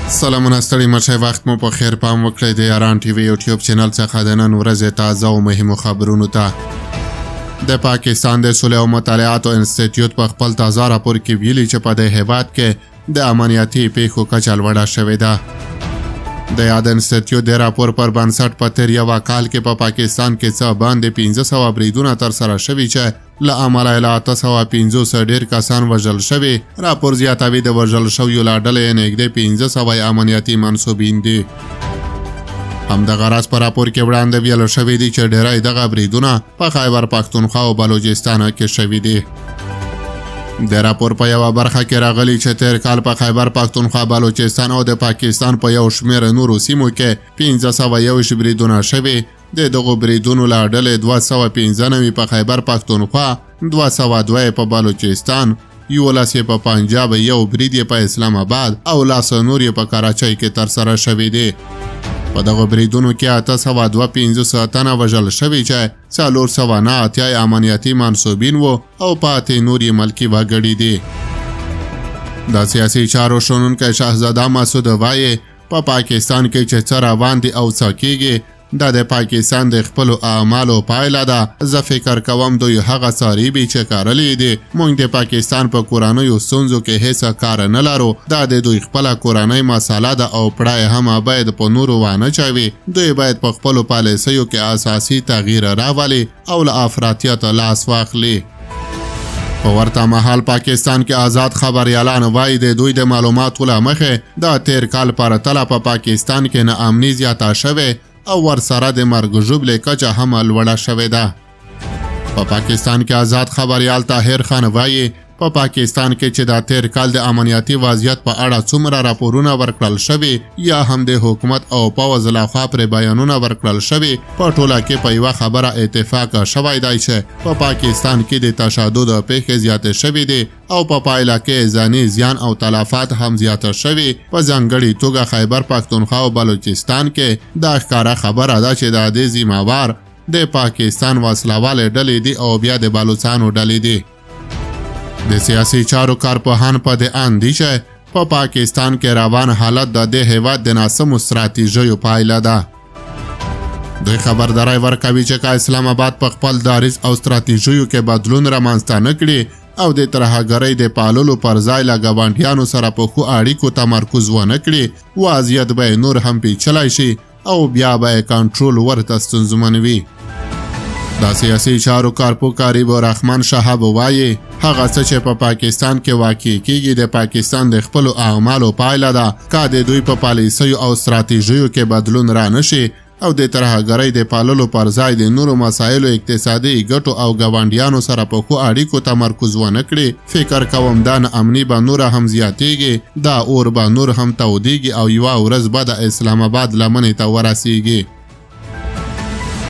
سلامونه ستړي مشه وخت مو په خیر پام وکړئ د یاران ټي وي یوټیوب چینل څخه د نن ورځې تازه او مهمو خبرونو ته د پاکستان د صلح او مطالعاتو انسټیټیوټ په خپل تازه راپور کې ویلي چې په دې هیواد کې د امنیتي پیښو کچه لوړه شوې ده. د یاد انسټیټیوټ د راپور پر بنسټ په تیر یوه کال کې په پاکستان کې څه باندې 1500 بریدونه ترسره شوي چې له امله له 850 ډېر کسان وژل شوي. راپور زیاتوي د وژل شویو له ډلې نږدې 500 امنیتي منصوبین دي. همدغه راز په راپور کې وړاندې ویل شوي دي چې ډېری دغه بریدونه په خیبر پښتونخوا او بلوچستان کې شوي دي. د راپور په یوه برخه کې راغلي چې تیر کال په خیبر پښتونخوا، بلوچستان او د پاکستان په یو شمېر نورو سیمو کې 1521 بریدونه شوي. د دغو بریدونو له ډلې 295 په خیبر پښتونخوا، 202 په بلوچستان، 11 په پنجاب، یو برید په اسلام آباد او 10 نور په کراچۍ کې ترسره شوي دي. په دغه بریدونو کې 852 تنه وژل شوي چې 489 امنیتي منصوبین وو او پاتې نور یې ملکي وګړي دي. د سیاسي چارو شنونکی شهزاده مسعود وایي په پاکستان کې چې څه روان دي او څه کیږي دا د پاکستان د خپلو اعمالو پایله ده. زه فکر کوم دوی هغه څاریبي چې کارلی دي. موږ د پاکستان په کورنیو ستونزو کې هیڅ کار نه لرو. دا د دوی خپله کورنۍ مسله ده او پړای هم باید په نورو وانه چوي. دوی باید په خپلو پالیسیو کې اساسي تغییر راولي او له افراطیت لاس واخلي. په ورته مهال پاکستان کې آزاد خبریالان وایي د دوی د معلوماتو له مخې دا تیر کال پرتله په پاکستان کې ناامني زیاته شوې او ورسره د مرګ ژوبلې کچه هم لوړه شوې ده. په پاکستان کې آزاد خبریال طاهر خان وایي په پاکستان کې چې د تیر کال د امنیتي وضعیت په اړه څومره راپورونه ورکړل شوي یا هم د حکومت او پوځ لخوا پرې بیانونه ورکړل شوي، په ټوله کې په یوه خبره اتفاق شوی دی چې په پاکستان کې د تشدد پیښې زیاتې شوي دي او په پایله کې ځاني زیان او تلفات هم زیاته شوي. په ځانګړې توګه خیبر پښتونخوا او بلوچستان کې دا ښکاره خبره ده چې د دې ذمهوار د پاکستان وسلوالې ډلې دي او بیا د بلوچستانو ډلې دي. د سیاسي چارو کارپوهان په دې اند دي چې په پاکستان کې روان حالت د دې هیواد د ناسمو ستراتیژیو پایله ده. دوی خبرداری ورکوي چې که اسلام آباد په خپل دریځ او ستراتیژیو کې بدلون رامنځته نه کړي او د ترهګرۍ د پاللو پر ځای له ګاونډیانو سره په ښو اړیکو تمرکز ونه کړي، وضعیت به نور هم پیچلی شي او بیا به کنټرول ورته ستونزمن وي. د سیاسي چارو کارپو قریب الرحمن شهاب وایي هغه څه چې په پاکستان کې واقع کیږي د پاکستان د خپلو اعمالو پایله ده. که د دوی په پالیسیو او ستراتیژیو کې بدلون را نشي او د ترهګرۍ د پاللو پر ځای د نورو مسایلو اقتصادي ګټو او ګاونډیانو سره په ښو اړیکو تمرکز ونه کړي، فکر کوم دا ناامني به نوره هم زیاتیږي، دا اور به نور هم تودیږي او یوه ورځ به د اسلام آباد لمنې ته ورسیږي.